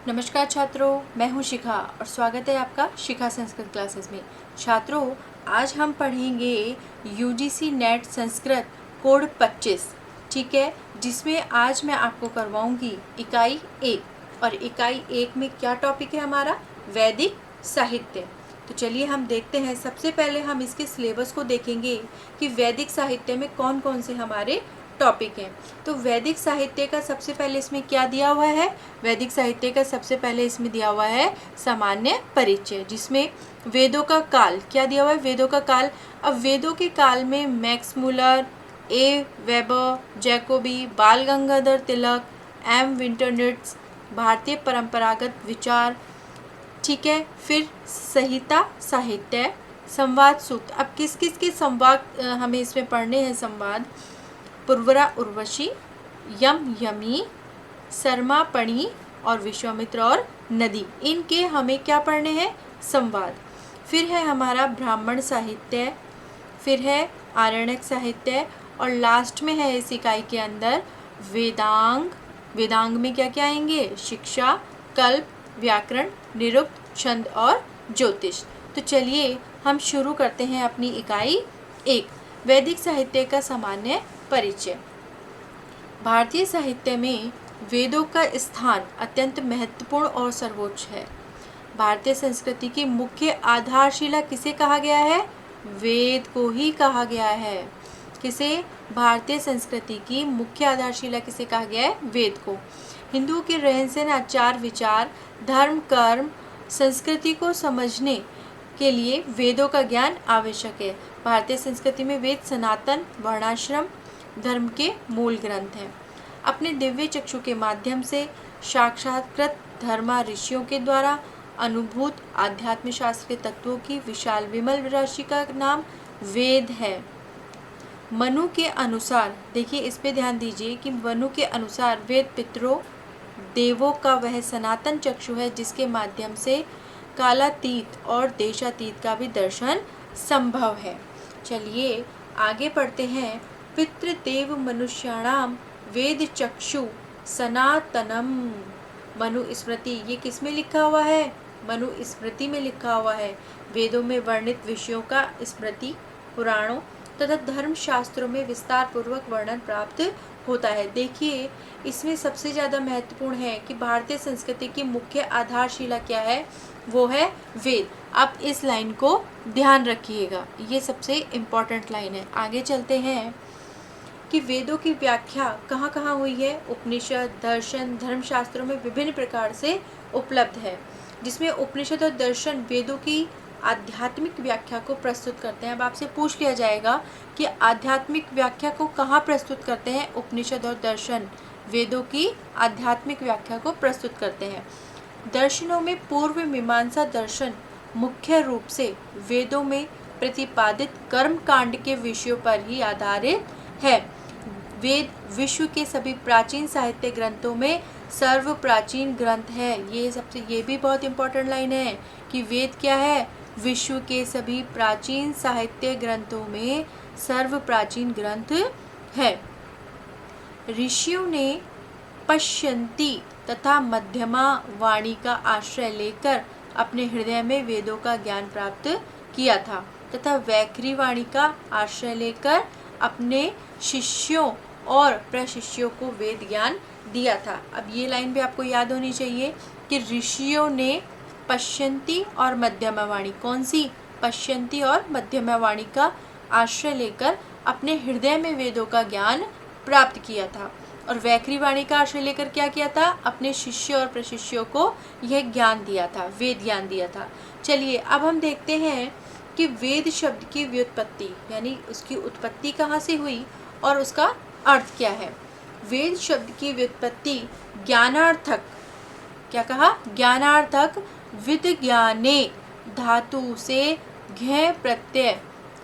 नमस्कार छात्रों, मैं हूं शिखा और स्वागत है आपका शिखा संस्कृत क्लासेस में। छात्रों, आज हम पढ़ेंगे यूजीसी नेट संस्कृत कोड 25, ठीक है, जिसमें आज मैं आपको करवाऊंगी इकाई 1। और इकाई 1 में क्या टॉपिक है हमारा? वैदिक साहित्य। तो चलिए हम देखते हैं। सबसे पहले हम इसके सिलेबस को देखेंगे कि वैदिक साहित्य में कौन कौन से हमारे टॉपिक हैं। तो वैदिक साहित्य का सबसे पहले इसमें क्या दिया हुआ है? वैदिक साहित्य का सबसे पहले इसमें दिया हुआ है सामान्य परिचय, जिसमें वेदों का काल क्या दिया हुआ है? वेदों का काल। अब वेदों के काल में मैक्स मुलर, ए वेबर, जैकोबी, बाल गंगाधर तिलक, एम विंटरनिट्स, भारतीय परंपरागत विचार, ठीक है। फिर संहिता साहित्य, संवाद सूत्र। अब किस किस के संवाद हमें इसमें पढ़ने हैं? संवाद पुरवरा उर्वशी, यम यमी, शर्मापणी और विश्वामित्र और नदी, इनके हमें क्या पढ़ने हैं? संवाद। फिर है हमारा ब्राह्मण साहित्य, फिर है आरण्यक साहित्य और लास्ट में है इस इकाई के अंदर वेदांग। वेदांग में क्या क्या आएंगे? शिक्षा, कल्प, व्याकरण, निरुक्त, छंद और ज्योतिष। तो चलिए हम शुरू करते हैं अपनी इकाई 1, वैदिक साहित्य का सामान्य परिचय। भारतीय साहित्य में वेदों का स्थान अत्यंत महत्वपूर्ण और सर्वोच्च है। भारतीय संस्कृति की मुख्य आधारशिला किसे कहा गया है? वेद को ही कहा गया है। किसे? भारतीय संस्कृति की मुख्य आधारशिला किसे कहा गया है? वेद को। हिंदुओं के रहन सहन, आचार विचार, धर्म, कर्म, संस्कृति को समझने के लिए वेदों का ज्ञान आवश्यक है। भारतीय संस्कृति में वेद सनातन वर्णाश्रम धर्म के मूल ग्रंथ हैं। अपने दिव्य चक्षु के माध्यम से साक्षात्कृत धर्मा ऋषियों के द्वारा अनुभूत आध्यात्म शास्त्र के तत्वों की विशाल विमल राशि का नाम वेद है। मनु के अनुसार, देखिए इस पे ध्यान दीजिए कि मनु के अनुसार वेद पितरों देवों का वह सनातन चक्षु है जिसके माध्यम से कालातीत और देशातीत का भी दर्शन संभव है। चलिए आगे पढ़ते हैं। पितृदेव मनुष्याणाम वेद चक्षु सनातनम। मनु स्मृति, ये किस में लिखा हुआ है? मनु स्मृति में लिखा हुआ है। वेदों में वर्णित विषयों का स्मृति, पुराणों तथा धर्म शास्त्रों में विस्तार पूर्वक वर्णन प्राप्त होता है। देखिए इसमें सबसे ज़्यादा महत्वपूर्ण है कि भारतीय संस्कृति की मुख्य आधारशिला क्या है? वो है वेद। आप इस लाइन को ध्यान रखिएगा, ये सबसे इम्पोर्टेंट लाइन है। आगे चलते हैं कि वेदों की व्याख्या कहाँ कहाँ हुई है? उपनिषद, दर्शन, धर्मशास्त्रों में विभिन्न प्रकार से उपलब्ध है, जिसमें उपनिषद और दर्शन वेदों की आध्यात्मिक व्याख्या को प्रस्तुत करते हैं। अब आपसे पूछ लिया जाएगा कि आध्यात्मिक व्याख्या को कहाँ प्रस्तुत करते हैं? उपनिषद और दर्शन वेदों की आध्यात्मिक व्याख्या को प्रस्तुत करते हैं। दर्शनों में पूर्व मीमांसा दर्शन मुख्य रूप से वेदों में प्रतिपादित कर्म कांड के विषयों पर ही आधारित है। वेद विश्व के सभी प्राचीन साहित्य ग्रंथों में सर्व प्राचीन ग्रंथ है। ये भी बहुत इंपॉर्टेंट लाइन है कि वेद क्या है? विश्व के सभी प्राचीन साहित्य ग्रंथों में सर्व प्राचीन ग्रंथ है। ऋषियों ने पश्यन्ति तथा मध्यमा वाणी का आश्रय लेकर अपने हृदय में वेदों का ज्ञान प्राप्त किया था तथा वैखरी वाणी का आश्रय लेकर अपने शिष्यों और प्रशिष्यों को वेद ज्ञान दिया था। अब ये लाइन भी आपको याद होनी चाहिए कि ऋषियों ने पश्यन्ति और मध्यमा वाणी, कौन सी? पश्यन्ति और मध्यमा वाणी का आश्रय लेकर अपने हृदय में वेदों का ज्ञान प्राप्त किया था। और वैखरी वाणी का आश्रय लेकर क्या किया था? अपने शिष्य और प्रशिष्यों को यह ज्ञान दिया था, वेद ज्ञान दिया था। चलिए अब हम देखते हैं कि वेद शब्द की व्युत्पत्ति यानी उसकी उत्पत्ति कहाँ से हुई और उसका अर्थ क्या है। वेद शब्द की व्युत्पत्ति ज्ञानार्थक, क्या कहा? ज्ञानार्थक विज्ञाने धातु से घ प्रत्यय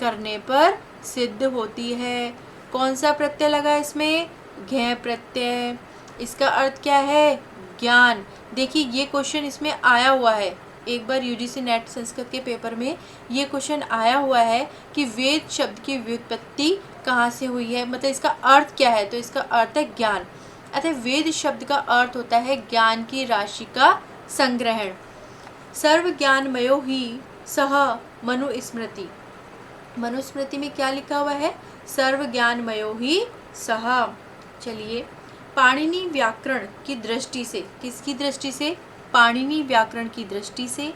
करने पर सिद्ध होती है। कौन सा प्रत्यय लगा इसमें? घ प्रत्यय। इसका अर्थ क्या है? ज्ञान। देखिए ये क्वेश्चन इसमें आया हुआ है, एक बार यूजीसी नेट संस्कृत के पेपर में ये क्वेश्चन आया हुआ है कि वेद शब्द की व्युत्पत्ति कहाँ से हुई है, मतलब इसका अर्थ क्या है? तो इसका अर्थ है ज्ञान। अतः वेद शब्द का अर्थ होता है ज्ञान की राशि का संग्रहण। सर्व ज्ञानमयो ही सह मनुस्मृति। मनुस्मृति में क्या लिखा हुआ है? सर्व ज्ञानमयो ही सह। चलिए, पाणिनि व्याकरण की दृष्टि से, किसकी दृष्टि से? पाणिनि व्याकरण की दृष्टि से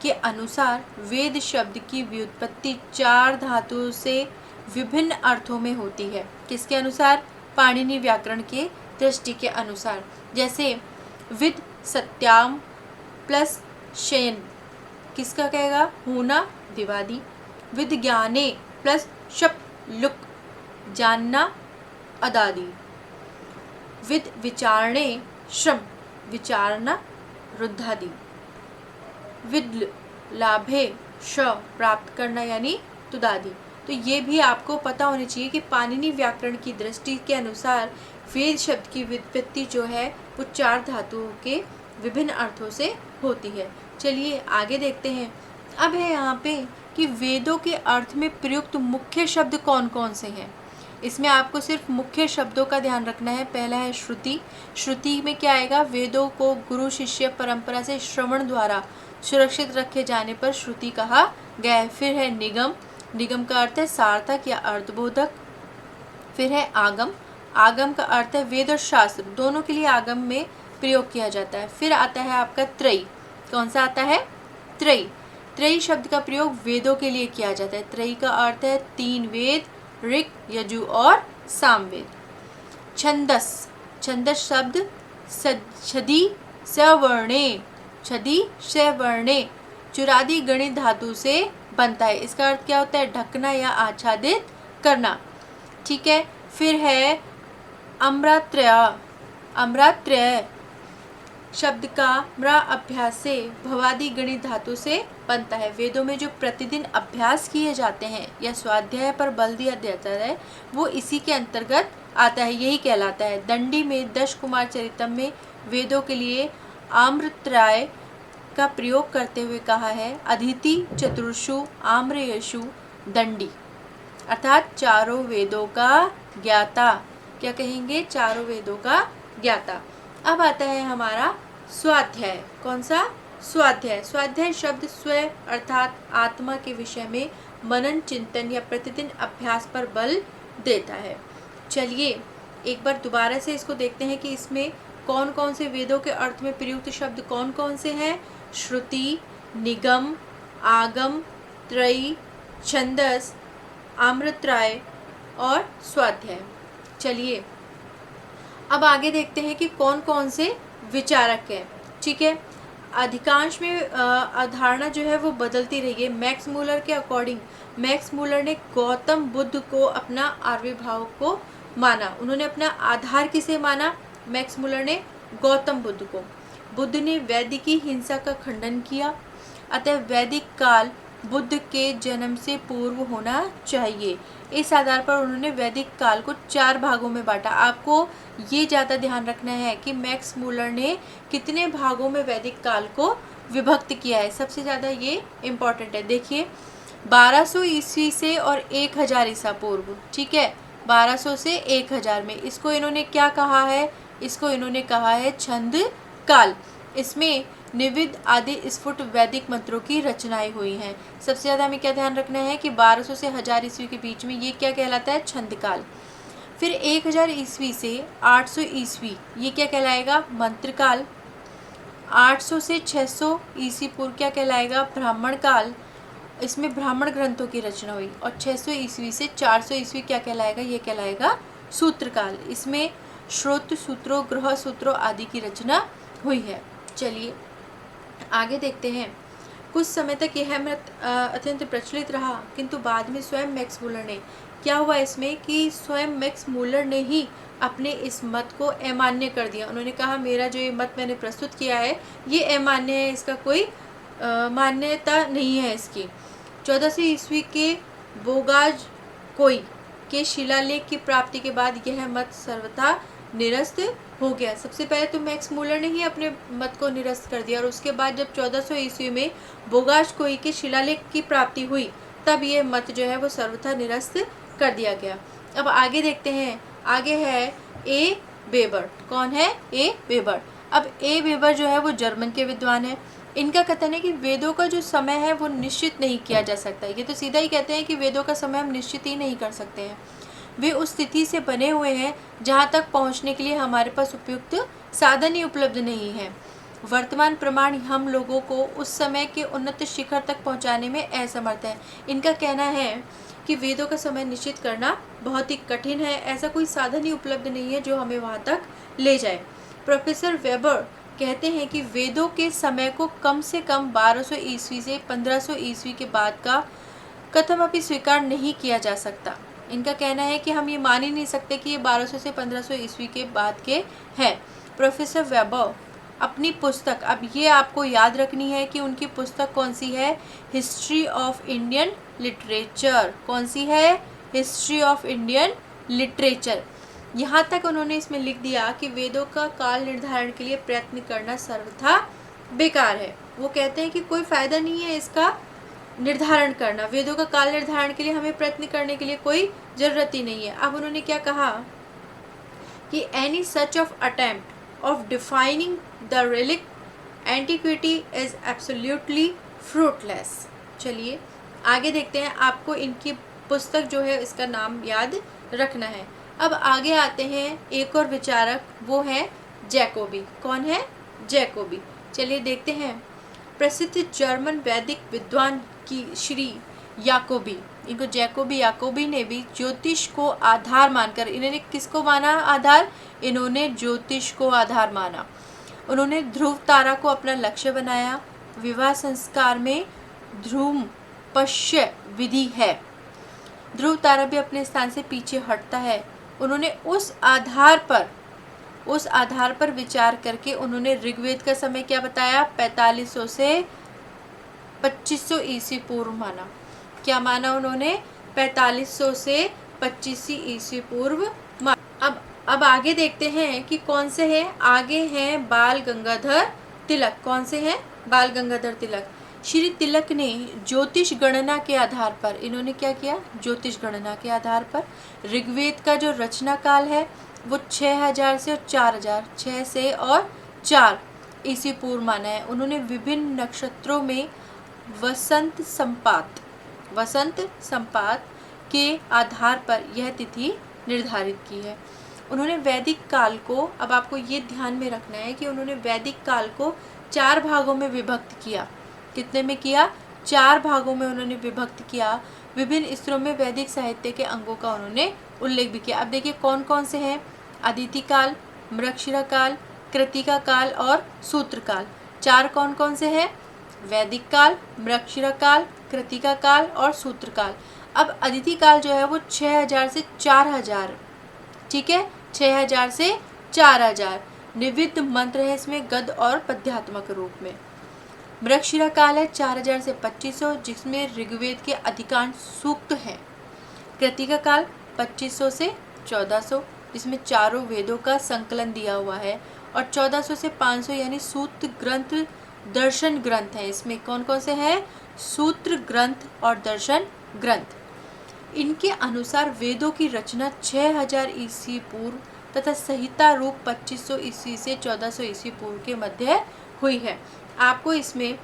के अनुसार वेद शब्द की व्युत्पत्ति 4 धातुओं से विभिन्न अर्थों में होती है। किसके अनुसार? पाणिनि व्याकरण के दृष्टि के अनुसार। जैसे विद सत्याम प्लस शयन, किसका कहेगा? होना, दिवादी। विद ज्ञाने प्लस शप लुक, जानना, अदादी। विद विचारणे श्रम, विचारना, रुद्धादि। विद लाभे श, प्राप्त करना यानी तुदादि। तो ये भी आपको पता होनी चाहिए कि पाणिनि व्याकरण की दृष्टि के अनुसार वेद शब्द की व्युत्पत्ति जो है वो 4 धातुओं के विभिन्न अर्थों से होती है। चलिए आगे देखते हैं। अब है यहाँ पे कि वेदों के अर्थ में प्रयुक्त मुख्य शब्द कौन कौन से हैं। इसमें आपको सिर्फ मुख्य शब्दों का ध्यान रखना है। पहला है श्रुति। श्रुति में क्या आएगा? वेदों को गुरु शिष्य परंपरा से श्रवण द्वारा सुरक्षित रखे जाने पर श्रुति कहा गया है। फिर है निगम। निगम का अर्थ है सार्थक या अर्थबोधक। फिर है आगम। आगम का अर्थ है वेद और शास्त्र दोनों के लिए आगम में प्रयोग किया जाता है। फिर आता है आपका त्रयी। कौन सा आता है? त्रयी। त्रयी शब्द का प्रयोग वेदों के लिए किया जाता है। त्रयी का अर्थ है 3 वेद, ऋग, यजु और सामवेद। छंदस। छंदस शब्द छदी सवर्णे, छदी सवर्णे चुरादी गणित धातु से बनता है। इसका अर्थ क्या होता है? ढकना या आच्छादित करना। ठीक है। फिर है अम्रात्रय। अम्रात्रय शब्द का म्रा अभ्यास से भवादि गणित धातु से बनता है। वेदों में जो प्रतिदिन अभ्यास किए जाते हैं या स्वाध्याय पर बल दिया जाता है वो इसी के अंतर्गत आता है, यही कहलाता है। दंडी में 10 कुमार चरितम में वेदों के लिए आम्रत्राय का प्रयोग करते हुए कहा है अदिति चतुर्षु आम्रयशु दंडी, अर्थात चारों वेदों का ज्ञाता। क्या कहेंगे? चारों वेदों का ज्ञाता। अब आता है हमारा स्वाध्याय। कौन सा? स्वाध्याय। स्वाध्याय शब्द स्वयं अर्थात आत्मा के विषय में मनन चिंतन या प्रतिदिन अभ्यास पर बल देता है। चलिए एक बार दोबारा से इसको देखते हैं कि इसमें कौन कौन से वेदों के अर्थ में प्रयुक्त शब्द कौन कौन से हैं। श्रुति, निगम, आगम, त्रयी, छंदस, आम्रत्राय और स्वाध्याय। चलिए अब आगे देखते हैं कि कौन कौन से विचारक हैं। ठीक है। अधिकांश में अवधारणा जो है वो बदलती रही है। मैक्स मूलर के अकॉर्डिंग, मैक्स मूलर ने गौतम बुद्ध को अपना आविर्भाव को माना। उन्होंने अपना आधार किसे माना? मैक्स मूलर ने गौतम बुद्ध को। बुद्ध ने वैदिकी हिंसा का खंडन किया, अतः वैदिक काल बुद्ध के जन्म से पूर्व होना चाहिए। इस आधार पर उन्होंने वैदिक काल को 4 भागों में बांटा। आपको ये ज़्यादा ध्यान रखना है कि मैक्स मूलर ने कितने भागों में वैदिक काल को विभक्त किया है, सबसे ज़्यादा ये इम्पॉर्टेंट है। देखिए 1200 ईस्वी से और 1000 ईसा पूर्व। ठीक है, 1200 से 1000 में इसको इन्होंने क्या कहा है? इसको इन्होंने कहा है छंद काल। इसमें निविद आदि स्फुट वैदिक मंत्रों की रचनाएं हुई हैं। सबसे ज़्यादा हमें क्या ध्यान रखना है कि 1200 से 1000 ईस्वी के बीच में ये क्या कहलाता है? छंद काल। फिर 1000 ईस्वी से 800 ईस्वी ये क्या कहलाएगा? मंत्र काल। 800 से 600 ईस्वी पूर्व क्या कहलाएगा? ब्राह्मण काल। इसमें ब्राह्मण ग्रंथों की रचना हुई। और 600 ईस्वी से 400 ईस्वी क्या कहलाएगा? ये कहलाएगा सूत्र काल। इसमें श्रोत सूत्रों, ग्रह सूत्रों आदि की रचना हुई है। चलिए आगे देखते हैं। कुछ समय तक यह मत अत्यंत प्रचलित रहा, किंतु बाद में स्वयं मैक्स मूलर ने, क्या हुआ इसमें कि स्वयं मैक्स मूलर ने ही अपने इस मत को अमान्य कर दिया। उन्होंने कहा मेरा जो ये मत मैंने प्रस्तुत किया है ये अमान्य है, इसका कोई मान्यता नहीं है इसकी। 1400 ईस्वी के बोगाज कोई के शिलालेख की प्राप्ति के बाद यह मत सर्वथा निरस्त हो गया। सबसे पहले तो मैक्स मूलर ने ही अपने मत को निरस्त कर दिया और उसके बाद जब 1400 ईस्वी में बोगाज कोई के शिलालेख की प्राप्ति हुई तब ये मत जो है वो सर्वथा निरस्त कर दिया गया। अब आगे देखते हैं। आगे है ए वेबर। कौन है? ए वेबर। अब ए वेबर जो है वो जर्मन के विद्वान है। इनका कथन है कि वेदों का जो समय है वो निश्चित नहीं किया जा सकता। ये तो सीधा ही कहते हैं कि वेदों का समय हम निश्चित ही नहीं कर सकते हैं। वे उस स्थिति से बने हुए हैं जहाँ तक पहुँचने के लिए हमारे पास उपयुक्त साधन ही उपलब्ध नहीं है। वर्तमान प्रमाण हम लोगों को उस समय के उन्नत शिखर तक पहुँचाने में असमर्थ है। इनका कहना है कि वेदों का समय निश्चित करना बहुत ही कठिन है, ऐसा कोई साधन ही उपलब्ध नहीं है जो हमें वहाँ तक ले जाए। प्रोफेसर वेबर कहते हैं कि वेदों के समय को कम से कम 1200 ईस्वी से 1500 ईस्वी के बाद का कथमपि स्वीकार नहीं किया जा सकता। इनका कहना है कि हम ये मान ही नहीं सकते कि ये 1200 से 1500 ईस्वी के बाद के हैं। प्रोफेसर वेबर अपनी पुस्तक, अब ये आपको याद रखनी है कि उनकी पुस्तक कौन सी है, हिस्ट्री ऑफ इंडियन लिटरेचर। कौन सी है, हिस्ट्री ऑफ इंडियन लिटरेचर। यहाँ तक उन्होंने इसमें लिख दिया कि वेदों का काल निर्धारण के लिए प्रयत्न करना सर्वथा बेकार है। वो कहते हैं कि कोई फायदा नहीं है इसका निर्धारण करना, वेदों का काल निर्धारण के लिए हमें प्रयत्न करने के लिए कोई जरूरत ही नहीं है। अब उन्होंने क्या कहा कि any such of attempt of defining the relic antiquity is absolutely fruitless. चलिए आगे देखते हैं, आपको इनकी पुस्तक जो है इसका नाम याद रखना है। अब आगे आते हैं एक और विचारक, वो है जैकोबी। कौन है, जैकोबी। चलिए देखते हैं। प्रसिद्ध जर्मन वैदिक विद्वान की श्री याकोबी, इनको जैकोबी याकोबी ने भी ज्योतिष को आधार मानकर, इन्होंने किसको माना आधार, इन्होंने ज्योतिष को आधार माना। उन्होंने ध्रुव तारा को अपना लक्ष्य बनाया। विवाह संस्कार में ध्रुव पश्य विधि है। ध्रुव तारा भी अपने स्थान से पीछे हटता है। उन्होंने उस आधार पर विचार करके उन्होंने ऋग्वेद का समय क्या बताया, 4500 से 2500 ईस्वी पूर्व माना। क्या माना उन्होंने, 4500 से 2500 ईस्वी पूर्व माना। अब आगे देखते हैं कि कौन से हैं। आगे हैं बाल गंगाधर तिलक। कौन से हैं, बाल गंगाधर तिलक। श्री तिलक ने ज्योतिष गणना के आधार पर, इन्होंने क्या किया, ज्योतिष गणना के आधार पर ऋग्वेद का जो रचना काल है वो 6000 से और 4000, 6 से और 4 ईस्वी पूर्व माना है। उन्होंने विभिन्न नक्षत्रों में वसंत संपात के आधार पर यह तिथि निर्धारित की है। उन्होंने वैदिक काल को, अब आपको ये ध्यान में रखना है कि उन्होंने वैदिक काल को 4 भागों में विभक्त किया। कितने में किया, 4 भागों में उन्होंने विभक्त किया। विभिन्न स्तरों में वैदिक साहित्य के अंगों का उन्होंने उल्लेख भी किया। अब देखिए कौन कौन से हैं, अदिति काल, मृगशिरा काल, कृतिका काल और सूत्र काल। 4 कौन कौन से हैं, वैदिक काल, मृगशिरा काल, कृतिका काल और सूत्र काल। अब अदिति काल जो है वो 6000 से 4000, ठीक है, 6000 से 4000 निविध मंत्र है इसमें गद्य और पद्यात्मक रूप में। मृगशिरा काल है 4000 से 2500, जिसमें ऋग्वेद के अधिकांश सूक्त हैं। कृतिका काल 2500 से 1400, जिसमें चारों वेदों का संकलन दिया हुआ है। और 1400 से 500 यानी सूत्र ग्रंथ, दर्शन ग्रंथ हैं। इसमें कौन कौन से हैं, सूत्र ग्रंथ और दर्शन ग्रंथ। इनके अनुसार वेदों की रचना 6000 ईस्वी पूर्व तथा संहिता रूप 2500 ईस्वी से 1400 ईस्वी पूर्व के मध्य हुई है। आपको इसमें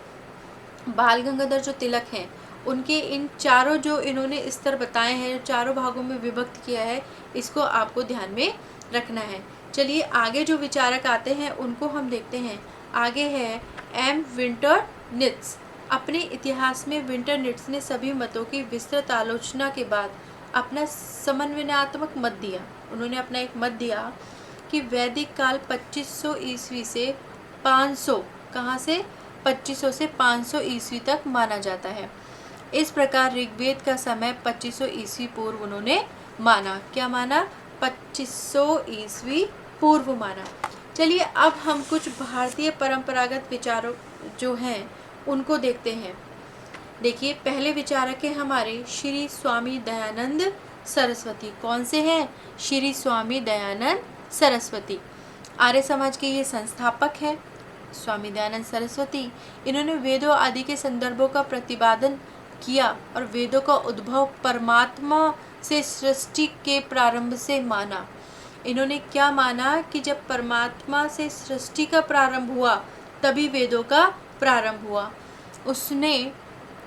बाल गंगाधर जो तिलक हैं उनके इन चारों जो इन्होंने स्तर बताए हैं, चारों भागों में विभक्त किया है, इसको आपको ध्यान में रखना है। चलिए आगे जो विचारक आते हैं उनको हम देखते हैं। आगे है एम विंटरनित्ज। अपने इतिहास में विंटरनित्ज ने सभी मतों की विस्तृत आलोचना के बाद अपना समन्वयात्मक मत दिया। उन्होंने अपना एक मत दिया कि वैदिक काल 2500 ईस्वी से 500, कहाँ से, 2500 से 500 ईस्वी तक माना जाता है। इस प्रकार ऋग्वेद का समय 2500 ईस्वी पूर्व उन्होंने माना। क्या माना, 2500 ईस्वी पूर्व माना। चलिए अब हम कुछ भारतीय परंपरागत विचारों जो हैं उनको देखते हैं। देखिए पहले विचारक है हमारे श्री स्वामी दयानंद सरस्वती। कौन से हैं, श्री स्वामी दयानंद सरस्वती। आर्य समाज के ये संस्थापक हैं स्वामी दयानंद सरस्वती। इन्होंने वेदों आदि के संदर्भों का प्रतिपादन किया और वेदों का उद्भव परमात्मा से सृष्टि के प्रारंभ से माना। इन्होंने क्या माना कि जब परमात्मा से सृष्टि का प्रारंभ हुआ तभी वेदों का प्रारंभ हुआ। उसने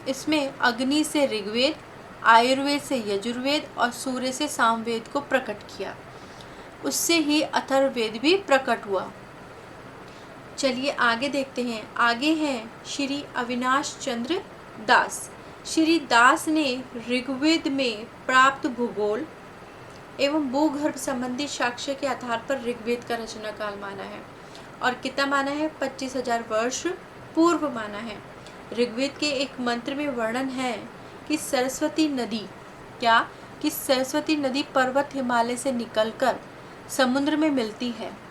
इसमें अग्नि से ऋग्वेद, आयुर्वेद से यजुर्वेद और सूर्य से सामवेद को प्रकट किया। उससे ही अथर्ववेद भी प्रकट हुआ। चलिए आगे देखते हैं। आगे हैं श्री अविनाश चंद्र दास। श्री दास ने ऋग्वेद में प्राप्त भूगोल एवं भूगर्भ संबंधी साक्ष्य के आधार पर ऋग्वेद का रचना काल माना है और कितना माना है? 25,000 वर्ष पूर्व माना है। ऋग्वेद के एक मंत्र में वर्णन है कि सरस्वती नदी कि सरस्वती नदी पर्वत हिमालय से निकलकर समुद्र में मिलती है।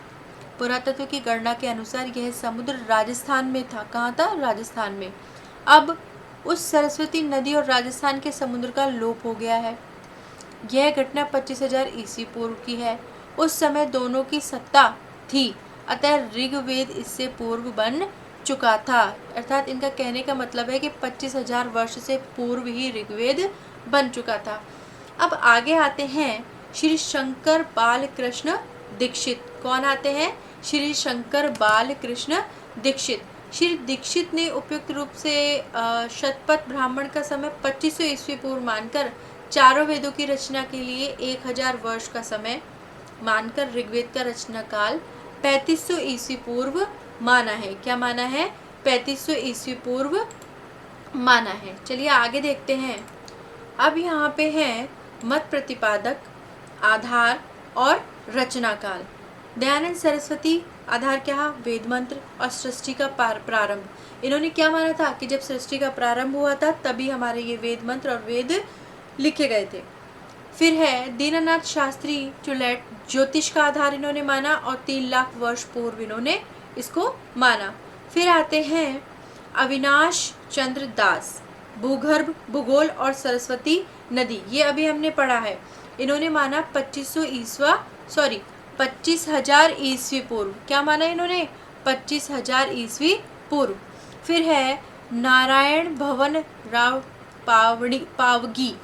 पुरातत्व की गणना के अनुसार यह समुद्र राजस्थान में था। कहाँ था? राजस्थान में। अब उस सरस्वती नदी और राजस्थान के समुद्र का लोप हो गया है। यह घटना 25,000 ईस्वी पूर्व की है। उस समय दोनों की सत्ता थी, अतः ऋग्वेद इससे पूर्व बन चुका था। अर्थात इनका कहने का मतलब है कि 25,000 वर्ष से पूर्व ही ऋग्वेद बन चुका था। अब आगे आते हैं श्री शंकर बालकृष्ण दीक्षित। कौन आते हैं? श्री शंकर बालकृष्ण दीक्षित। श्री दीक्षित ने उपयुक्त रूप से शतपथ ब्राह्मण का समय 2500 ईस्वी पूर्व मानकर चारों वेदों की रचना के लिए 1000 वर्ष का समय मानकर ऋग्वेद का रचना काल 3500 ईस्वी पूर्व माना है। क्या माना है? 3500 ईस्वी पूर्व माना है। चलिए आगे देखते हैं। अब यहाँ पे है मत प्रतिपादक, आधार और रचना काल। दयानंद सरस्वती आधार क्या? वेद मंत्र और सृष्टि का प्रारंभ। इन्होंने क्या माना था कि जब सृष्टि का प्रारंभ हुआ था तभी हमारे ये वेद मंत्र और वेद लिखे गए थे। फिर है दीनानाथ शास्त्री चुलेट, ज्योतिष का आधार इन्होंने माना और 3 लाख वर्ष पूर्व इन्होंने इसको माना। फिर आते हैं अविनाश चंद्र दास, भूगर्भ, भूगोल और सरस्वती नदी। ये अभी हमने पढ़ा है। इन्होंने माना 25,000 ईस्वी पूर्व। क्या माना इन्होंने? 25,000 ईस्वी पूर्व। फिर है नारायण भवन राव पावगी।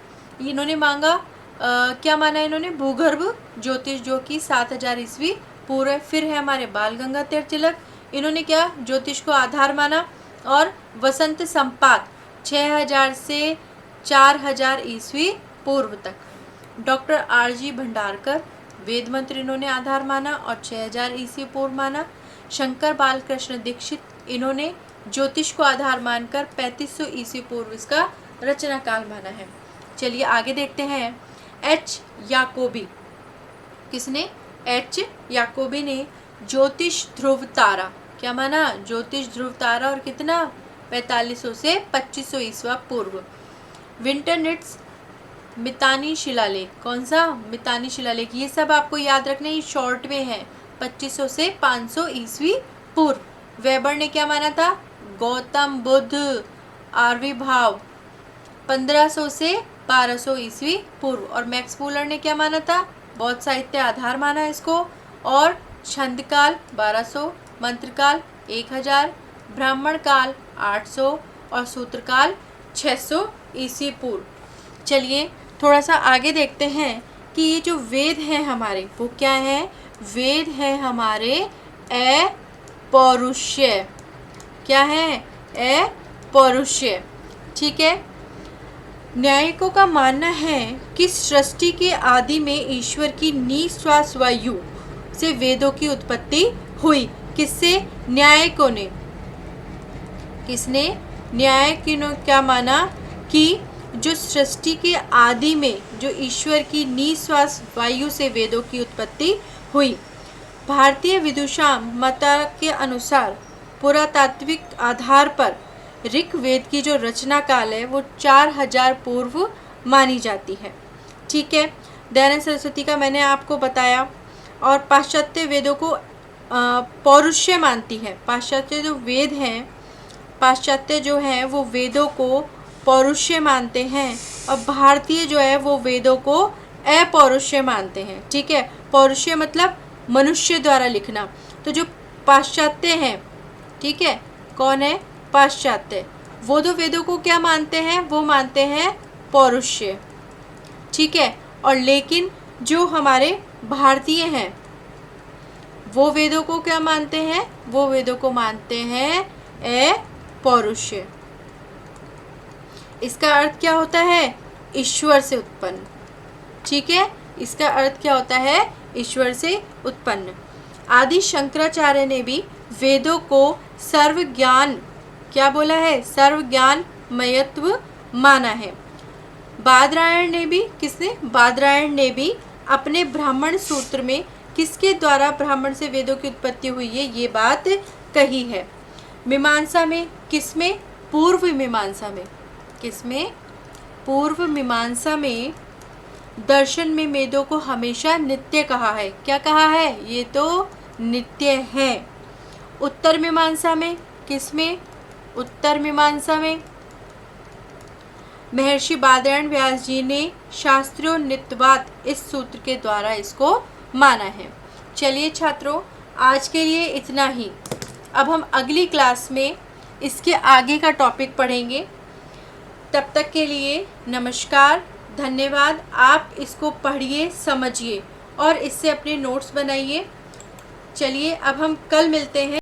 इन्होंने मांगा क्या माना इन्होंने? भूगर्भ ज्योतिष, जो कि 7,000 ईस्वी पूर्व है। फिर है हमारे बाल गंगाधर तिलक। इन्होंने क्या? ज्योतिष को आधार माना। और वसंत संपात 6,000 से 4,000 ईस्वी पूर्व तक। Doctor R.G. भंडारकर, वेद मंत्र इन्होंने आधार माना और 6,000 ईस्वी पूर्व माना। शंकर बालकृष्ण दीक्षित, इन्होंने ज्योतिष को आधार मानकर 3500 ईस्वी पूर्व इसका रचना काल माना है। चलिए आगे देखते हैं। एच याकोबी। किसने? एच याकोबी ने ज्योतिष ध्रुव तारा। क्या माना? ज्योतिष ध्रुव तारा और कितना? 4500 से 2500 ईस्वी पूर्व। विंटरनिट्स मितानी शिलालेख। कौन सा? मितानी शिलालेख। ये सब आपको याद रखना, ये शॉर्ट में है। 2500 से 500 ईस्वी पूर्व। वेबर ने क्या माना था? गौतम बुद्ध आविर्भाव 1500 से 1200 ईस्वी पूर्व। और मैक्स मूलर ने क्या माना था? बौद्ध साहित्य आधार माना इसको। और छंदकाल 1200, मंत्रकाल 1000, ब्राह्मण काल 800 और सूत्रकाल 600 ईस्वी पूर्व। चलिए थोड़ा सा आगे देखते हैं कि ये जो वेद हैं हमारे, वो क्या है? वेद है हमारे अपौरुषेय। क्या है? अपौरुषेय। ठीक है। न्यायिकों का मानना है कि सृष्टि के आदि में ईश्वर की निश्वास वायु से वेदों की उत्पत्ति हुई। किससे? न्यायिकों ने। किसने? न्यायिकों ने क्या माना कि जो सृष्टि के आदि में जो ईश्वर की निश्वास वायु से वेदों की उत्पत्ति हुई। भारतीय विदुषाम मत के अनुसार पुरातात्विक आधार पर ऋग्वेद की जो रचना काल है वो 4000 पूर्व मानी जाती है। ठीक है। दयानंद सरस्वती का मैंने आपको बताया। और पाश्चात्य वेदों को पौरुषेय मानती है। पाश्चात्य जो वेद हैं, पाश्चात्य जो है वो वेदों को पौरुषेय मानते हैं और भारतीय जो है वो वेदों को अपौरुषेय मानते हैं। ठीक है। पौरुषेय मतलब मनुष्य द्वारा लिखना। तो जो पाश्चात्य हैं, ठीक है, कौन है? पाश्चात्य। वो तो वेदों को क्या मानते हैं? वो मानते हैं पौरुषेय। ठीक है। और लेकिन जो हमारे भारतीय हैं वो वेदों को क्या मानते हैं? वो वेदों को मानते हैं पौरुष्य। इसका अर्थ क्या होता है? ईश्वर से उत्पन्न। ठीक है, इसका अर्थ क्या होता है? ईश्वर से उत्पन्न। आदि शंकराचार्य ने भी वेदों को सर्व ज्ञान, क्या बोला है? सर्व ज्ञान मयत्व माना है। बादरायण ने भी, किसने? बादरायण ने भी अपने ब्राह्मण सूत्र में किसके द्वारा ब्राह्मण से वेदों की उत्पत्ति हुई है ये बात कही है। मीमांसा में किसमें? पूर्व मीमांसा में। किसमें? पूर्व मीमांसा में दर्शन में वेदों को हमेशा नित्य कहा है। क्या कहा है? ये तो नित्य है। उत्तर मीमांसा में किसमें? उत्तर मीमांसा में महर्षि बादरायण व्यास जी ने शास्त्रों नित्यवाद इस सूत्र के द्वारा इसको माना है। चलिए छात्रों, आज के लिए इतना ही। अब हम अगली क्लास में इसके आगे का टॉपिक पढ़ेंगे। तब तक के लिए नमस्कार, धन्यवाद। आप इसको पढ़िए, समझिए और इससे अपने नोट्स बनाइए। चलिए अब हम कल मिलते हैं।